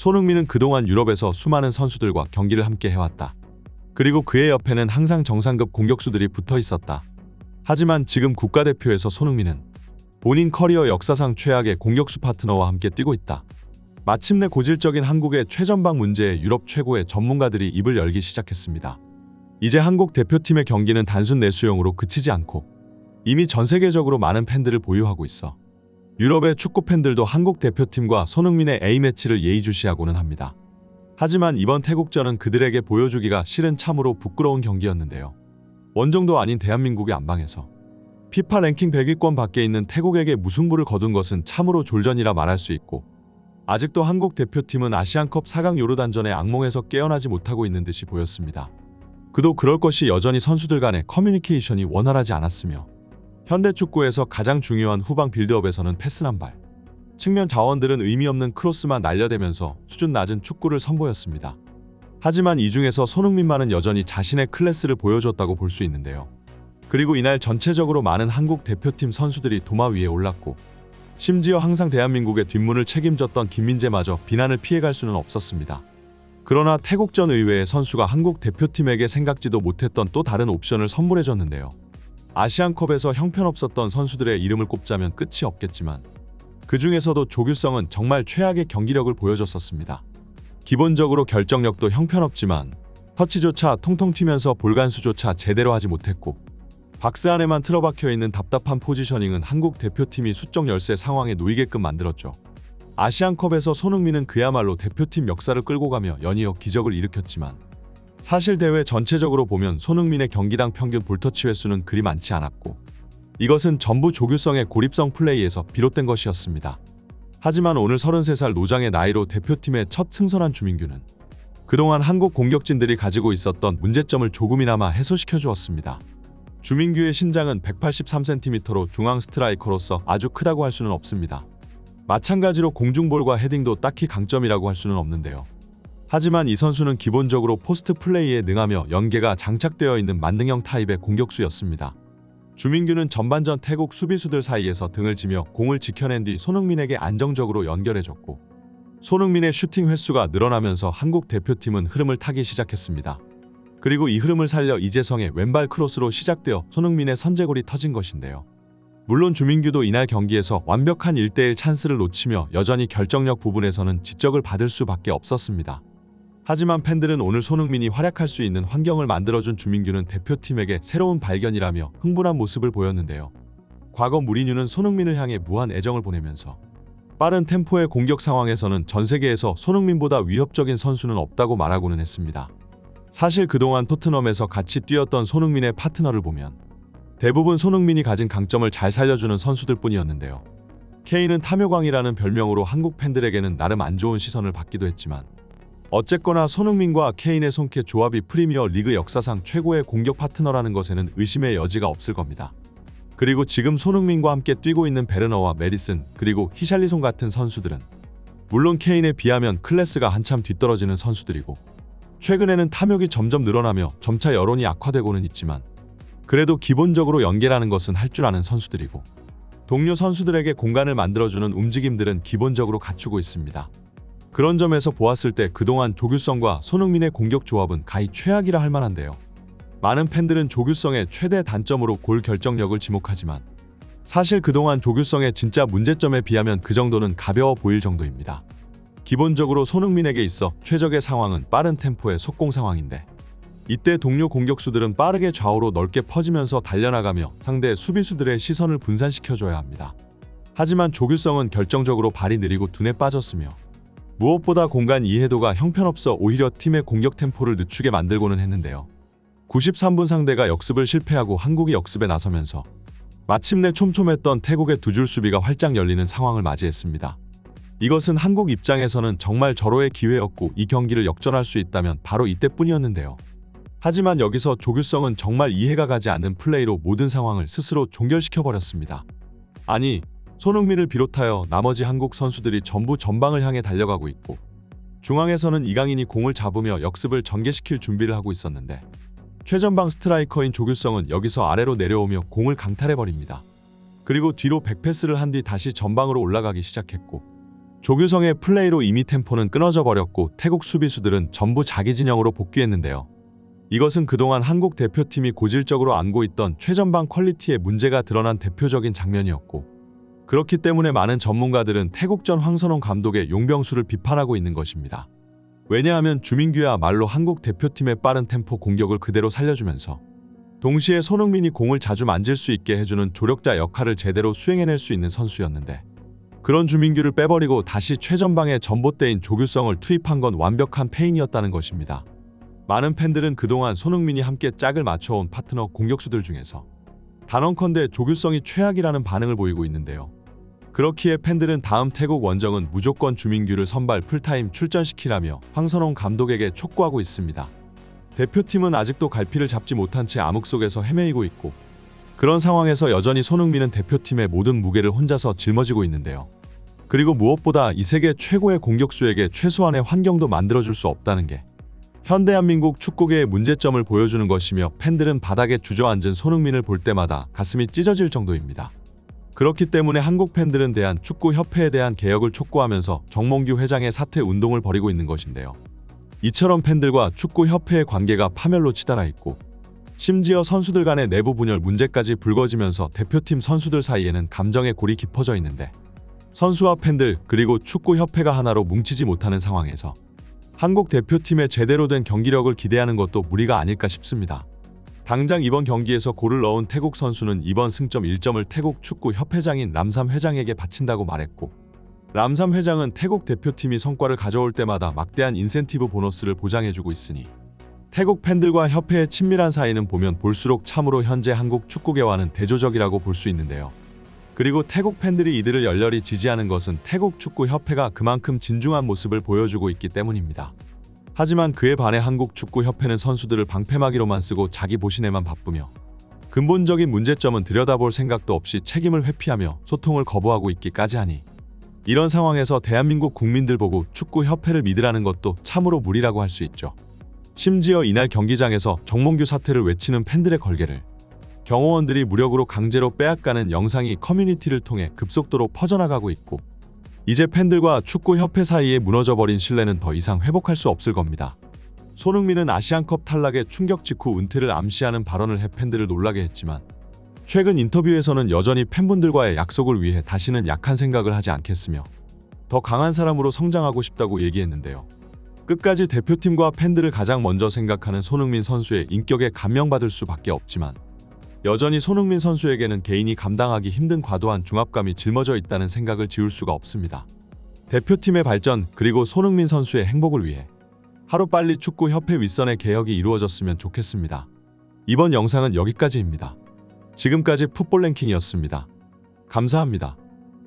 손흥민은 그동안 유럽에서 수많은 선수들과 경기를 함께 해왔다. 그리고 그의 옆에는 항상 정상급 공격수들이 붙어 있었다. 하지만 지금 국가대표에서 손흥민은 본인 커리어 역사상 최악의 공격수 파트너와 함께 뛰고 있다. 마침내 고질적인 한국의 최전방 문제에 유럽 최고의 전문가들이 입을 열기 시작했습니다. 이제 한국 대표팀의 경기는 단순 내수용으로 그치지 않고 이미 전 세계적으로 많은 팬들을 보유하고 있어. 유럽의 축구 팬들도 한국 대표팀과 손흥민의 A매치를 예의주시하고는 합니다. 하지만 이번 태국전은 그들에게 보여주기가 싫은 참으로 부끄러운 경기였는데요. 원정도 아닌 대한민국의 안방에서 피파 랭킹 100위권 밖에 있는 태국에게 무승부를 거둔 것은 참으로 졸전이라 말할 수 있고, 아직도 한국 대표팀은 아시안컵 4강 요르단전의 악몽에서 깨어나지 못하고 있는 듯이 보였습니다. 그도 그럴 것이 여전히 선수들 간의 커뮤니케이션이 원활하지 않았으며, 현대축구에서 가장 중요한 후방 빌드업에서는 패스난 발, 측면 자원들은 의미 없는 크로스만 날려대면서 수준 낮은 축구를 선보였습니다. 하지만 이 중에서 손흥민만은 여전히 자신의 클래스를 보여줬다고 볼 수 있는데요. 그리고 이날 전체적으로 많은 한국 대표팀 선수들이 도마 위에 올랐고, 심지어 항상 대한민국의 뒷문을 책임졌던 김민재마저 비난을 피해갈 수는 없었습니다. 그러나 태국전 의외의 선수가 한국 대표팀에게 생각지도 못했던 또 다른 옵션을 선물해줬는데요. 아시안컵에서 형편없었던 선수들의 이름을 꼽자면 끝이 없겠지만, 그 중에서도 조규성은 정말 최악의 경기력을 보여줬었습니다. 기본적으로 결정력도 형편없지만 터치조차 통통 튀면서 볼간수조차 제대로 하지 못했고, 박스 안에만 틀어박혀 있는 답답한 포지셔닝은 한국 대표팀이 수적 열세 상황에 놓이게끔 만들었죠. 아시안컵에서 손흥민은 그야말로 대표팀 역사를 끌고 가며 연이어 기적을 일으켰지만, 사실 대회 전체적으로 보면 손흥민의 경기당 평균 볼터치 횟수는 그리 많지 않았고, 이것은 전부 조규성의 고립성 플레이에서 비롯된 것이었습니다. 하지만 오늘 33살 노장의 나이로 대표팀에 첫 승선한 주민규는 그동안 한국 공격진들이 가지고 있었던 문제점을 조금이나마 해소시켜 주었습니다. 주민규의 신장은 183cm로 중앙 스트라이커로서 아주 크다고 할 수는 없습니다. 마찬가지로 공중볼과 헤딩도 딱히 강점이라고 할 수는 없는데요. 하지만 이 선수는 기본적으로 포스트 플레이에 능하며 연계가 장착되어 있는 만능형 타입의 공격수였습니다. 주민규는 전반전 태국 수비수들 사이에서 등을 지며 공을 지켜낸 뒤 손흥민에게 안정적으로 연결해줬고, 손흥민의 슈팅 횟수가 늘어나면서 한국 대표팀은 흐름을 타기 시작했습니다. 그리고 이 흐름을 살려 이재성의 왼발 크로스로 시작되어 손흥민의 선제골이 터진 것인데요. 물론 주민규도 이날 경기에서 완벽한 1대1 찬스를 놓치며 여전히 결정력 부분에서는 지적을 받을 수밖에 없었습니다. 하지만 팬들은 오늘 손흥민이 활약할 수 있는 환경을 만들어준 주민규는 대표팀에게 새로운 발견이라며 흥분한 모습을 보였는데요. 과거 무리뉴는 손흥민을 향해 무한 애정을 보내면서 빠른 템포의 공격 상황에서는 전 세계에서 손흥민보다 위협적인 선수는 없다고 말하고는 했습니다. 사실 그동안 토트넘에서 같이 뛰었던 손흥민의 파트너를 보면 대부분 손흥민이 가진 강점을 잘 살려주는 선수들 뿐이었는데요. 케인은 탐욕왕이라는 별명으로 한국 팬들에게는 나름 안 좋은 시선을 받기도 했지만, 어쨌거나 손흥민과 케인의 손캐 조합이 프리미어 리그 역사상 최고의 공격 파트너라는 것에는 의심의 여지가 없을 겁니다. 그리고 지금 손흥민과 함께 뛰고 있는 베르너와 메디슨, 그리고 히샬리송 같은 선수들은 물론 케인에 비하면 클래스가 한참 뒤떨어지는 선수들이고, 최근에는 탐욕이 점점 늘어나며 점차 여론이 악화되고는 있지만, 그래도 기본적으로 연계라는 것은 할 줄 아는 선수들이고, 동료 선수들에게 공간을 만들어주는 움직임들은 기본적으로 갖추고 있습니다. 그런 점에서 보았을 때 그동안 조규성과 손흥민의 공격 조합은 가히 최악이라 할 만한데요. 많은 팬들은 조규성의 최대 단점으로 골 결정력을 지목하지만, 사실 그동안 조규성의 진짜 문제점에 비하면 그 정도는 가벼워 보일 정도입니다. 기본적으로 손흥민에게 있어 최적의 상황은 빠른 템포의 속공 상황인데, 이때 동료 공격수들은 빠르게 좌우로 넓게 퍼지면서 달려나가며 상대 수비수들의 시선을 분산시켜줘야 합니다. 하지만 조규성은 결정적으로 발이 느리고 둔에 빠졌으며, 무엇보다 공간 이해도가 형편없어 오히려 팀의 공격 템포를 늦추게 만들고는 했는데요. 93분 상대가 역습을 실패하고 한국이 역습에 나서면서 마침내 촘촘했던 태국의 두 줄 수비가 활짝 열리는 상황을 맞이했습니다. 이것은 한국 입장에서는 정말 절호의 기회였고, 이 경기를 역전할 수 있다면 바로 이때뿐이었는데요. 하지만 여기서 조규성은 정말 이해가 가지 않는 플레이로 모든 상황을 스스로 종결시켜버렸습니다. 아니, 손흥민을 비롯하여 나머지 한국 선수들이 전부 전방을 향해 달려가고 있고, 중앙에서는 이강인이 공을 잡으며 역습을 전개시킬 준비를 하고 있었는데, 최전방 스트라이커인 조규성은 여기서 아래로 내려오며 공을 강탈해버립니다. 그리고 뒤로 백패스를 한 뒤 다시 전방으로 올라가기 시작했고, 조규성의 플레이로 이미 템포는 끊어져 버렸고 태국 수비수들은 전부 자기 진영으로 복귀했는데요. 이것은 그동안 한국 대표팀이 고질적으로 안고 있던 최전방 퀄리티의 문제가 드러난 대표적인 장면이었고, 그렇기 때문에 많은 전문가들은 태국전 황선홍 감독의 용병수를 비판하고 있는 것입니다. 왜냐하면 주민규야말로 한국 대표팀의 빠른 템포 공격을 그대로 살려주면서 동시에 손흥민이 공을 자주 만질 수 있게 해주는 조력자 역할을 제대로 수행해낼 수 있는 선수였는데, 그런 주민규를 빼버리고 다시 최전방의 전봇대인 조규성을 투입한 건 완벽한 패인이었다는 것입니다. 많은 팬들은 그동안 손흥민이 함께 짝을 맞춰온 파트너 공격수들 중에서 단언컨대 조규성이 최악이라는 반응을 보이고 있는데요. 그렇기에 팬들은 다음 태국 원정은 무조건 주민규를 선발 풀타임 출전시키라며 황선홍 감독에게 촉구하고 있습니다. 대표팀은 아직도 갈피를 잡지 못한 채 암흑 속에서 헤매이고 있고, 그런 상황에서 여전히 손흥민은 대표팀의 모든 무게를 혼자서 짊어지고 있는데요. 그리고 무엇보다 이 세계 최고의 공격수에게 최소한의 환경도 만들어줄 수 없다는 게 현대한민국 축구계의 문제점을 보여주는 것이며, 팬들은 바닥에 주저앉은 손흥민을 볼 때마다 가슴이 찢어질 정도입니다. 그렇기 때문에 한국 팬들은 대한축구협회에 대한 개혁을 촉구하면서 정몽규 회장의 사퇴 운동을 벌이고 있는 것인데요. 이처럼 팬들과 축구협회의 관계가 파멸로 치달아 있고, 심지어 선수들 간의 내부 분열 문제까지 불거지면서 대표팀 선수들 사이에는 감정의 골이 깊어져 있는데, 선수와 팬들 그리고 축구협회가 하나로 뭉치지 못하는 상황에서 한국 대표팀의 제대로 된 경기력을 기대하는 것도 무리가 아닐까 싶습니다. 당장 이번 경기에서 골을 넣은 태국 선수는 이번 승점 1점을 태국 축구협회장인 람삼 회장에게 바친다고 말했고, 람삼 회장은 태국 대표팀이 성과를 가져올 때마다 막대한 인센티브 보너스를 보장해주고 있으니 태국 팬들과 협회의 친밀한 사이는 보면 볼수록 참으로 현재 한국 축구계와는 대조적이라고 볼 수 있는데요. 그리고 태국 팬들이 이들을 열렬히 지지하는 것은 태국 축구협회가 그만큼 진중한 모습을 보여주고 있기 때문입니다. 하지만 그에 반해 한국 축구협회는 선수들을 방패막이로만 쓰고 자기 보신에만 바쁘며 근본적인 문제점은 들여다볼 생각도 없이 책임을 회피하며 소통을 거부하고 있기까지 하니, 이런 상황에서 대한민국 국민들 보고 축구협회를 믿으라는 것도 참으로 무리라고 할 수 있죠. 심지어 이날 경기장에서 정몽규 사퇴를 외치는 팬들의 걸개를 경호원들이 무력으로 강제로 빼앗가는 영상이 커뮤니티를 통해 급속도로 퍼져나가고 있고, 이제 팬들과 축구협회 사이에 무너져버린 신뢰는 더 이상 회복할 수 없을 겁니다. 손흥민은 아시안컵 탈락의 충격 직후 은퇴를 암시하는 발언을 해 팬들을 놀라게 했지만, 최근 인터뷰에서는 여전히 팬분들과의 약속을 위해 다시는 약한 생각을 하지 않겠으며 더 강한 사람으로 성장하고 싶다고 얘기했는데요. 끝까지 대표팀과 팬들을 가장 먼저 생각하는 손흥민 선수의 인격에 감명받을 수밖에 없지만, 여전히 손흥민 선수에게는 개인이 감당하기 힘든 과도한 중압감이 짊어져 있다는 생각을 지울 수가 없습니다. 대표팀의 발전 그리고 손흥민 선수의 행복을 위해 하루빨리 축구협회 윗선의 개혁이 이루어졌으면 좋겠습니다. 이번 영상은 여기까지입니다. 지금까지 풋볼랭킹이었습니다. 감사합니다.